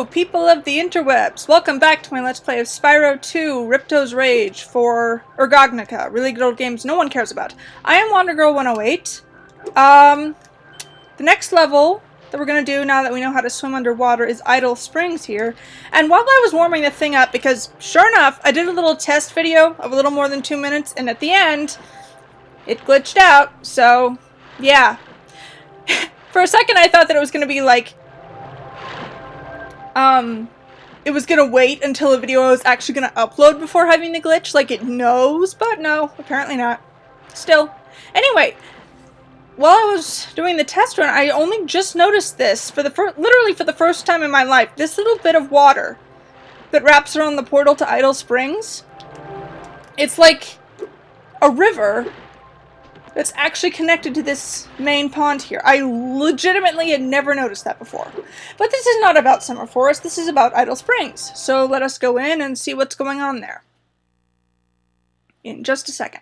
people of the interwebs! Welcome back to my Let's Play of Spyro 2, Ripto's Rage for RGOGNOCA, really good old games no one cares about. I am WanderGirl108. The next level that we're going to do now that we know how to swim underwater is Idle Springs here. And while I was warming the thing up, because sure enough, I did a little test video of a little more than 2 minutes, and at the end, it glitched out, so yeah. For a second I thought that it was going to be like, it was gonna wait until a video was actually gonna upload before having the glitch, like it knows, but no, apparently not. Still. Anyway, while I was doing the test run, I only just noticed this, literally for the first time in my life, this little bit of water that wraps around the portal to Idle Springs. It's like a river that's actually connected to this main pond here. I legitimately had never noticed that before. But this is not about Summer Forest, this is about Idle Springs. So let us go in and see what's going on there. In just a second.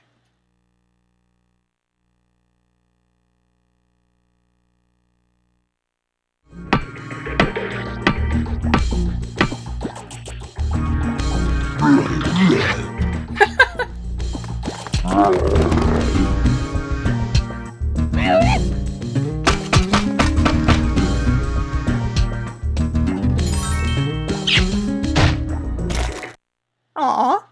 Aww.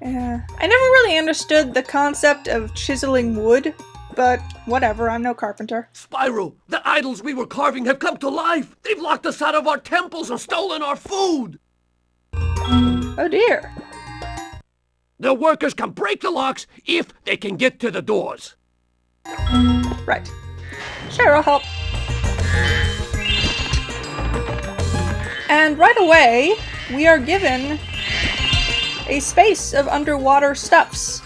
Yeah. I never really understood the concept of chiseling wood, but whatever, I'm no carpenter. Spyro, the idols we were carving have come to life! They've locked us out of our temples and stolen our food! Oh dear. The workers can break the locks if they can get to the doors. Right. Sure, I'll help. And right away, we are given a space of underwater stuffs.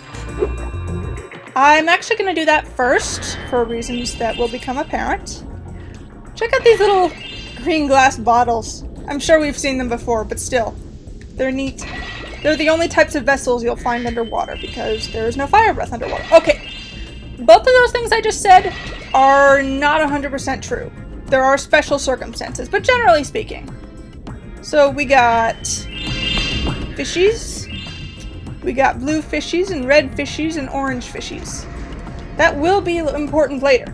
I'm actually going to do that first, for reasons that will become apparent. Check out these little green glass bottles. I'm sure we've seen them before, but still. They're neat. They're the only types of vessels you'll find underwater, because there is no fire breath underwater. Okay, both of those things I just said are not 100% true. There are special circumstances, but generally speaking. So we got fishies, we got blue fishies and red fishies and orange fishies. That will be important later.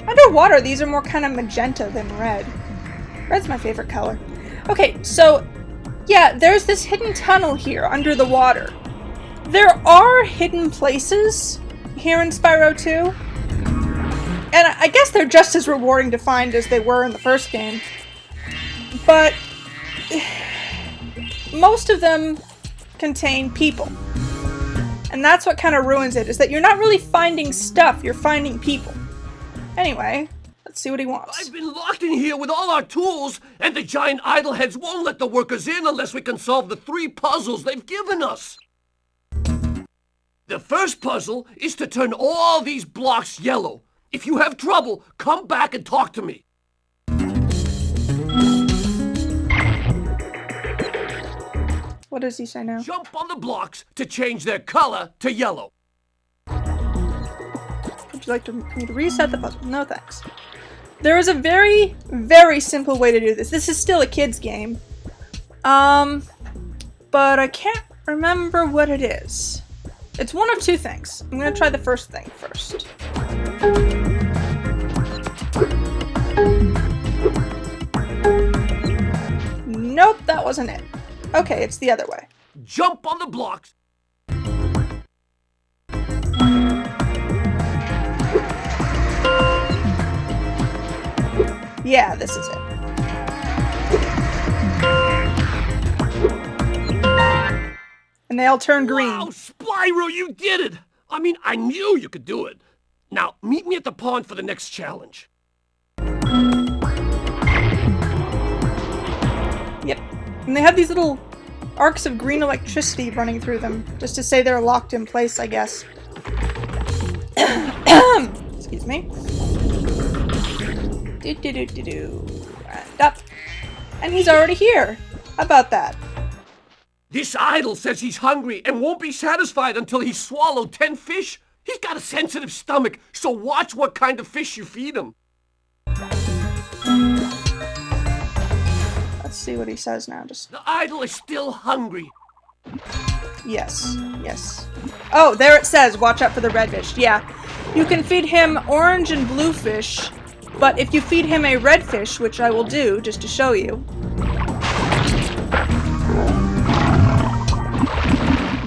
Underwater, these are more kind of magenta than red. Red's my favorite color. Okay, so yeah, there's this hidden tunnel here under the water. There are hidden places here in Spyro 2. And I guess they're just as rewarding to find as they were in the first game. But most of them contain people. And that's what kind of ruins it, is that you're not really finding stuff, you're finding people. Anyway, let's see what he wants. I've been locked in here with all our tools, and the giant idol heads won't let the workers in unless we can solve the 3 puzzles they've given us. The first puzzle is to turn all these blocks yellow. If you have trouble, come back and talk to me. What does he say now? Jump on the blocks to change their color to yellow. Would you like me to reset the puzzle? No thanks. There is a very, very simple way to do this. This is still a kid's game. But I can't remember what it is. It's one of 2 things. I'm gonna try the first thing first. Nope, that wasn't it. Okay, it's the other way. Jump on the blocks. Yeah, this is it. And they all turn green. Wow, Spyro, you did it! I mean, I knew you could do it. Now, meet me at the pond for the next challenge. Yep. And they have these little arcs of green electricity running through them, just to say they're locked in place, I guess. Excuse me. And up. And he's already here. How about that? This idol says he's hungry and won't be satisfied until he's swallowed 10 fish. He's got a sensitive stomach, so watch what kind of fish you feed him. Let's see what he says now. Just The idol is still hungry. yes, yes. Oh, there it says, watch out for the redfish. Yeah, you can feed him orange and blue fish, but if you feed him a red fish, which I will do just to show you.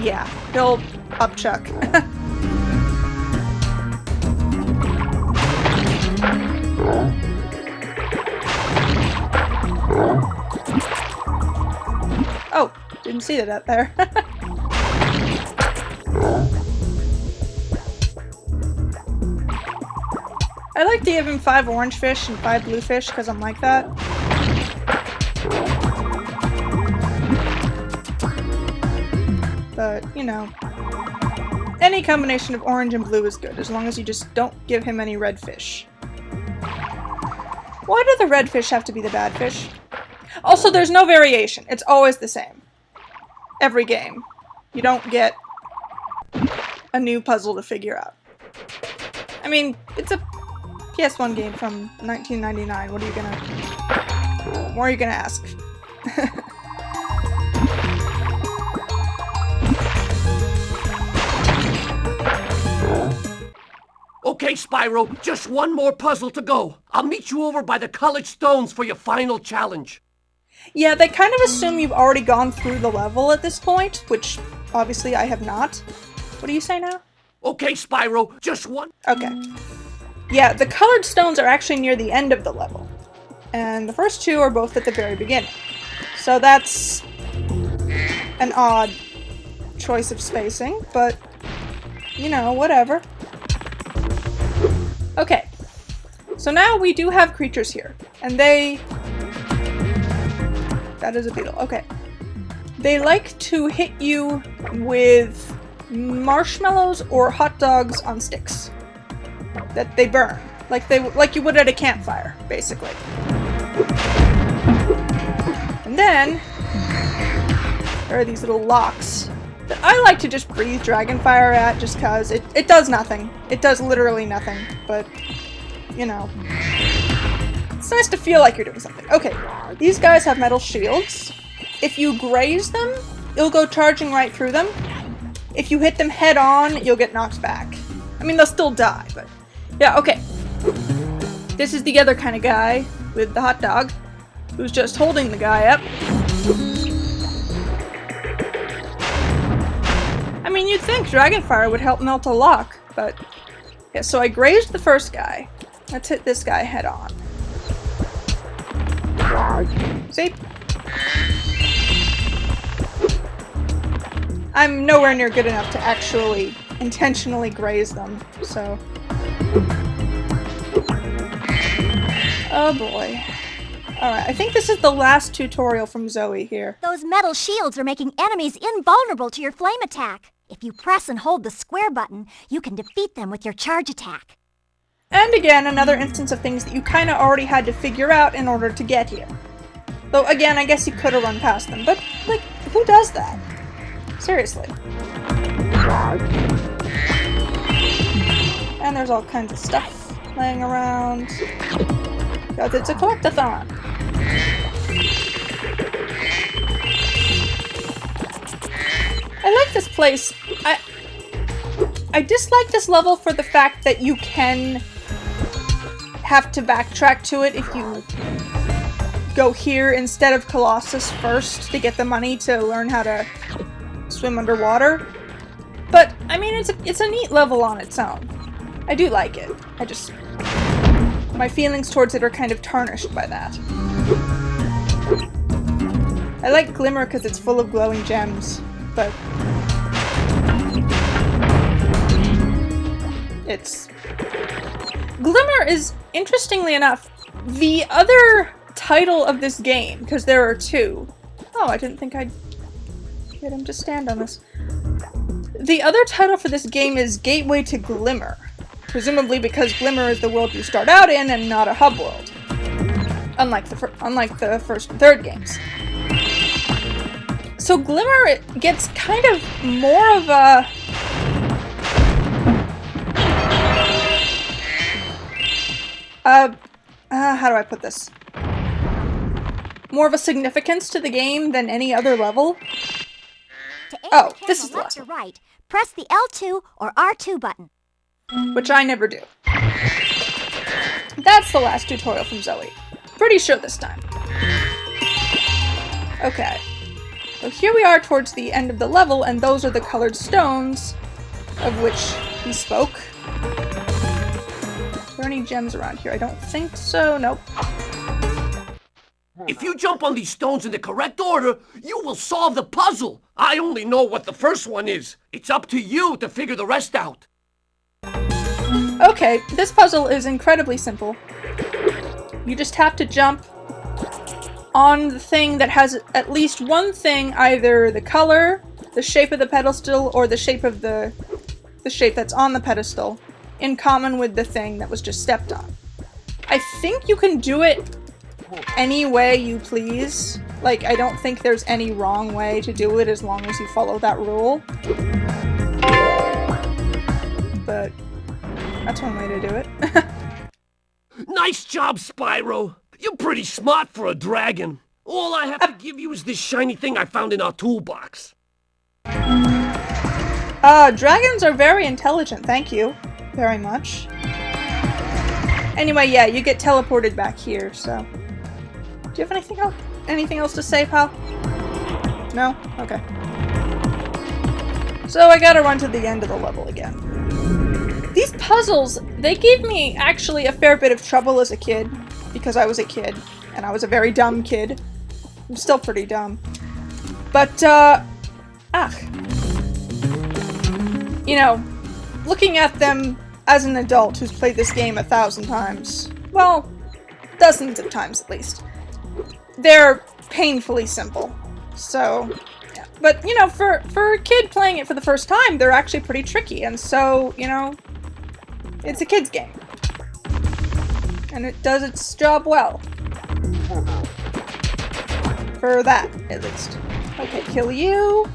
Yeah, he'll upchuck. Oh, didn't see that up there. I like to give him 5 orange fish and 5 blue fish because I'm like that. But, you know, any combination of orange and blue is good, as long as you just don't give him any red fish. Why do the red fish have to be the bad fish? Also, there's no variation. It's always the same. Every game. You don't get a new puzzle to figure out. I mean, it's a PS1 game from 1999. What are you gonna ask? Okay, Spyro, just one more puzzle to go. I'll meet you over by the college stones for your final challenge. Yeah, they kind of assume you've already gone through the level at this point, which obviously I have not. What do you say now? Okay, Spyro, just one. Okay. Yeah, the colored stones are actually near the end of the level. And the first 2 are both at the very beginning. So that's an odd choice of spacing, but, you know, whatever. Okay. So now we do have creatures here. And they... That is a beetle. Okay. They like to hit you with marshmallows or hot dogs on sticks that they burn, like you would at a campfire, basically. And then there are these little locks that I like to just breathe dragon fire at, just cause it does nothing. It does literally nothing, but you know. It's nice to feel like you're doing something. Okay, these guys have metal shields. If you graze them, you'll go charging right through them. If you hit them head on, you'll get knocked back. I mean, they'll still die, but... Yeah, okay. This is the other kind of guy with the hot dog, who's just holding the guy up. I mean, you'd think Dragonfire would help melt a lock, but... Yeah, so I grazed the first guy. Let's hit this guy head on. See? I'm nowhere near good enough to actually intentionally graze them, so... Oh boy. Alright, I think this is the last tutorial from Zoe here. Those metal shields are making enemies invulnerable to your flame attack. If you press and hold the square button, you can defeat them with your charge attack. And again, another instance of things that you kinda already had to figure out in order to get here. Though again, I guess you could have run past them, but, like, who does that? Seriously. And there's all kinds of stuff laying around. Because it's a collectathon. I like this place. I dislike this level for the fact that you can have to backtrack to it if you go here instead of Colossus first to get the money to learn how to swim underwater. But, I mean, it's a neat level on its own. I do like it. My feelings towards it are kind of tarnished by that. I like Glimmer because it's full of glowing gems, but... Glimmer is, interestingly enough, the other title of this game, because there are 2. Oh, I didn't think I'd get him to stand on this. The other title for this game is Gateway to Glimmer. Presumably because Glimmer is the world you start out in and not a hub world. Unlike the first and third games. So Glimmer gets kind of more of a... how do I put this? More of a significance to the game than any other level. To aim Oh, the this is camera the left last or right, press the L2 or R2 button. Which I never do. That's the last tutorial from Zoe. Pretty sure this time. Okay. So here we are towards the end of the level, and those are the colored stones of which he spoke. Are there any gems around here? I don't think so. Nope. If you jump on these stones in the correct order, you will solve the puzzle. I only know what the first one is. It's up to you to figure the rest out. Okay, this puzzle is incredibly simple. You just have to jump on the thing that has at least one thing, either the color, the shape of the pedestal, or the shape of the shape that's on the pedestal, in common with the thing that was just stepped on. I think you can do it any way you please. Like, I don't think there's any wrong way to do it as long as you follow that rule. But that's one way to do it. Nice job, Spyro. You're pretty smart for a dragon. All I have to give you is this shiny thing I found in our toolbox. Dragons are very intelligent, thank you very much. Anyway, yeah, you get teleported back here, so... Do you have anything else to say, pal? No? Okay. So I gotta run to the end of the level again. These puzzles, they gave me actually a fair bit of trouble as a kid, because I was a kid, and I was a very dumb kid. I'm still pretty dumb. But, you know, looking at them as an adult who's played this game 1,000 times, well, dozens of times at least, they're painfully simple. So, yeah. But, you know, for a kid playing it for the first time, they're actually pretty tricky, and so, you know, it's a kid's game. And it does its job well. For that, at least. Okay, kill you.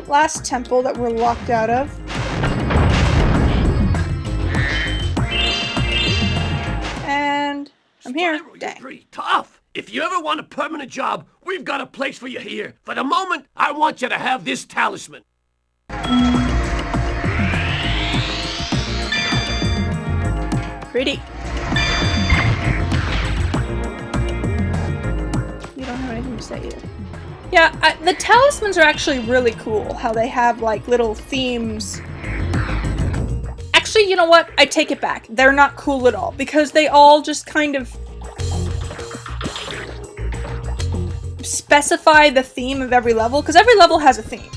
Last temple that we're locked out of. And I'm here. Spyro, you're Dang. pretty tough. If you ever want a permanent job, we've got a place for you here. For the moment, I want you to have this talisman. Pretty. You don't have anything to say either. Yeah, the talismans are actually really cool. How they have like little themes. Actually, you know what? I take it back. They're not cool at all because they all just kind of specify the theme of every level, because every level has a theme.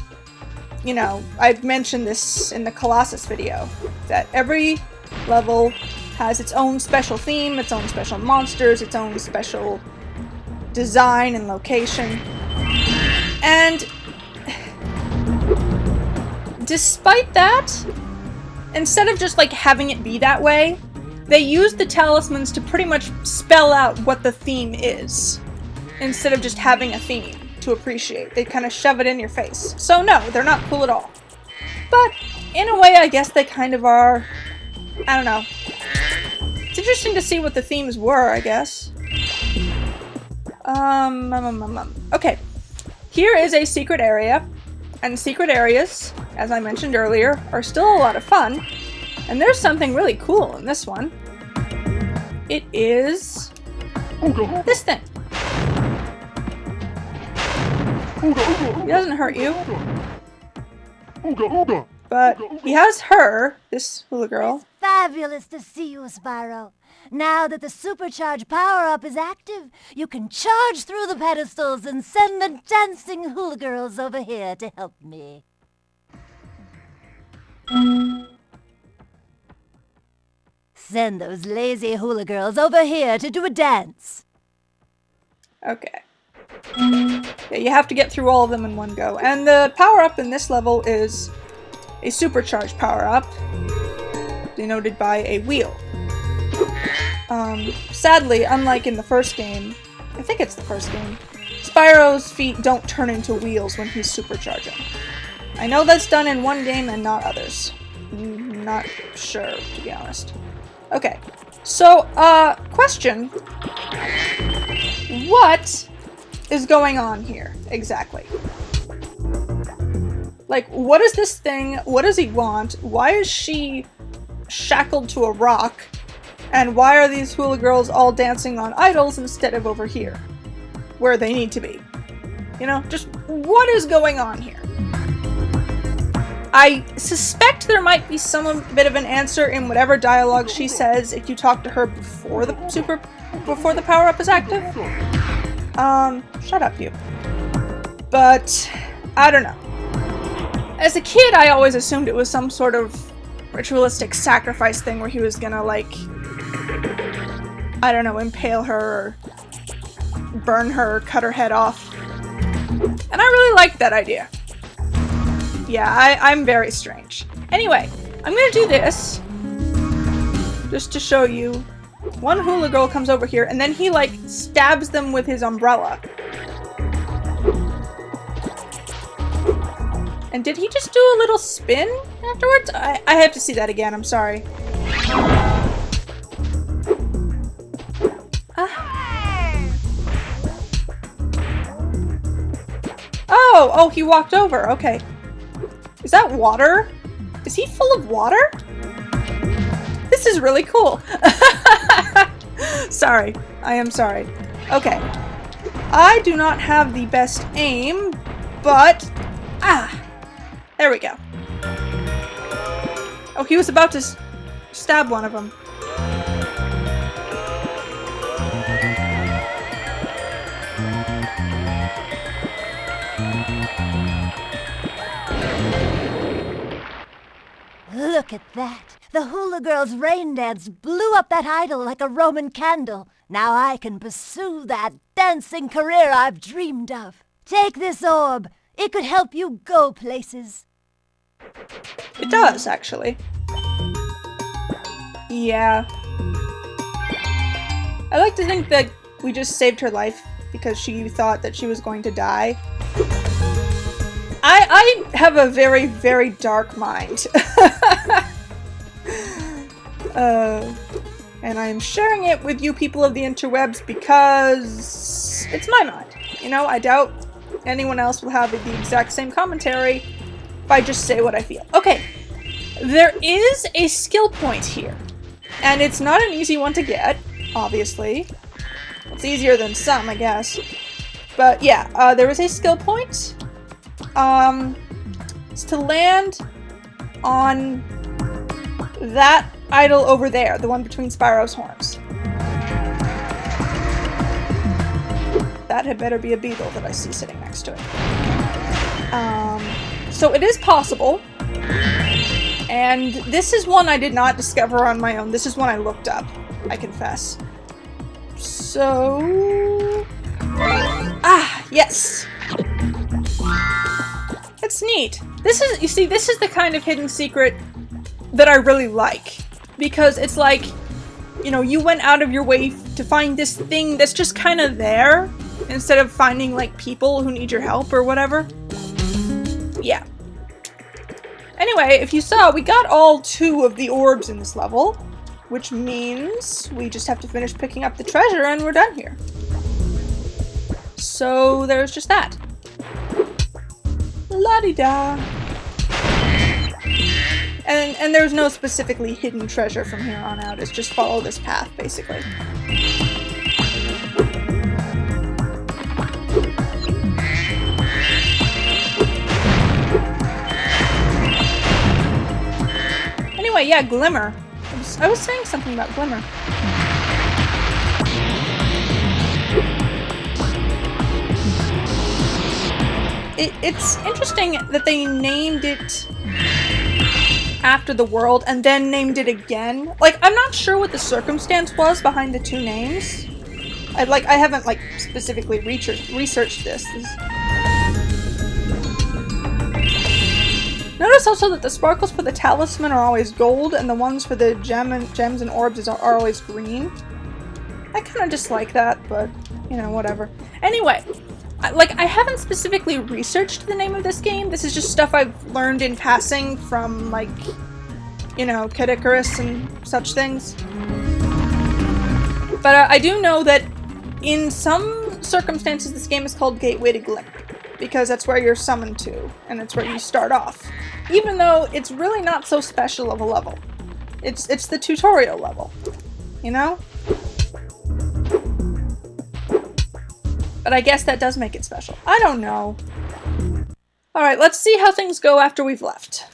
You know, I've mentioned this in the Colossus video, that every level has its own special theme, its own special monsters, its own special design and location. And despite that, instead of just like having it be that way, they use the talismans to pretty much spell out what the theme is, instead of just having a theme to appreciate. They kind of shove it in your face. So no, they're not cool at all. But in a way, I guess they kind of are. I don't know. It's interesting to see what the themes were, I guess. Okay. Here is a secret area, and secret areas, as I mentioned earlier, are still a lot of fun, and there's something really cool in this one. It is this thing. He doesn't hurt you, but he has her, this hula girl. Fabulous to see you, Spyro. Now that the supercharged power-up is active, you can charge through the pedestals and send the dancing hula girls over here to help me. Send those lazy hula girls over here to do a dance. Okay. Yeah, you have to get through all of them in one go. And the power-up in this level is a supercharged power-up, denoted by a wheel. Sadly, unlike in the first game, I think it's the first game, Spyro's feet don't turn into wheels when he's supercharging. I know that's done in one game and not others. Not sure, to be honest. Okay. So, question. What is going on here, exactly? Like, what is this thing? What does he want? Why is she shackled to a rock? And why are these hula girls all dancing on idols instead of over here, where they need to be? You know, just what is going on here? I suspect there might be some bit of an answer in whatever dialogue she says if you talk to her before the power-up is active. Shut up, you. But I don't know. As a kid, I always assumed it was some sort of ritualistic sacrifice thing where he was gonna, like, I don't know, impale her, or burn her, cut her head off. And I really liked that idea. Yeah, I'm very strange. Anyway, I'm gonna do this just to show you. One hula girl comes over here, and then he, like, stabs them with his umbrella. And did he just do a little spin afterwards? I have to see that again, I'm sorry. Oh, he walked over, okay. Is that water? Is he full of water? This is really cool. Sorry, I am sorry. Okay. I do not have the best aim, but... there we go. Oh, he was about to stab one of them. Look at that. The hula girl's rain dance blew up that idol like a Roman candle. Now I can pursue that dancing career I've dreamed of. Take this orb. It could help you go places. It does, actually. Yeah. I like to think that we just saved her life because she thought that she was going to die. I have a very, very dark mind. And I'm sharing it with you people of the interwebs because it's my mind. You know, I doubt anyone else will have the exact same commentary if I just say what I feel. Okay, there is a skill point here. And it's not an easy one to get, obviously. It's easier than some, I guess. But yeah, there is a skill point. It's to land on that idol over there, the one between Spyro's horns. That had better be a beetle that I see sitting next to it. So it is possible. And this is one I did not discover on my own. This is one I looked up, I confess. So... yes! It's neat. This is, you see, this is the kind of hidden secret that I really like. Because it's like, you know, you went out of your way to find this thing that's just kind of there, instead of finding, like, people who need your help or whatever. Yeah. Anyway, if you saw, we got all 2 of the orbs in this level, which means we just have to finish picking up the treasure and we're done here. So there's just that. La-di-da. And there's no specifically hidden treasure from here on out. It's just follow this path, basically. Anyway, yeah, Glimmer. I was saying something about Glimmer. It's interesting that they named it after the world and then named it again. Like, I'm not sure what the circumstance was behind the 2 names. I haven't, like, specifically researched this. Notice also that the sparkles for the talisman are always gold, and the ones for the gems and orbs are always green. I kind of dislike that, but, you know, whatever. Anyway, I haven't specifically researched the name of this game. This is just stuff I've learned in passing from, like, you know, Kid Icarus and such things. But I do know that in some circumstances this game is called Gateway to Glimp, because that's where you're summoned to, and it's where you start off. Even though it's really not so special of a level. It's the tutorial level, you know? But I guess that does make it special. I don't know. Alright, let's see how things go after we've left.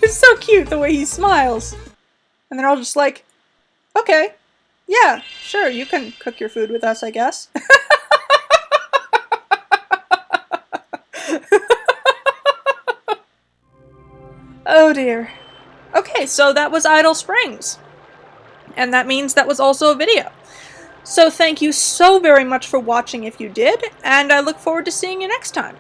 It's so cute the way he smiles. And they're all just like, okay, yeah, sure, you can cook your food with us, I guess. Oh dear. Okay, so that was Idle Springs. And that means that was also a video. So thank you so very much for watching if you did, and I look forward to seeing you next time.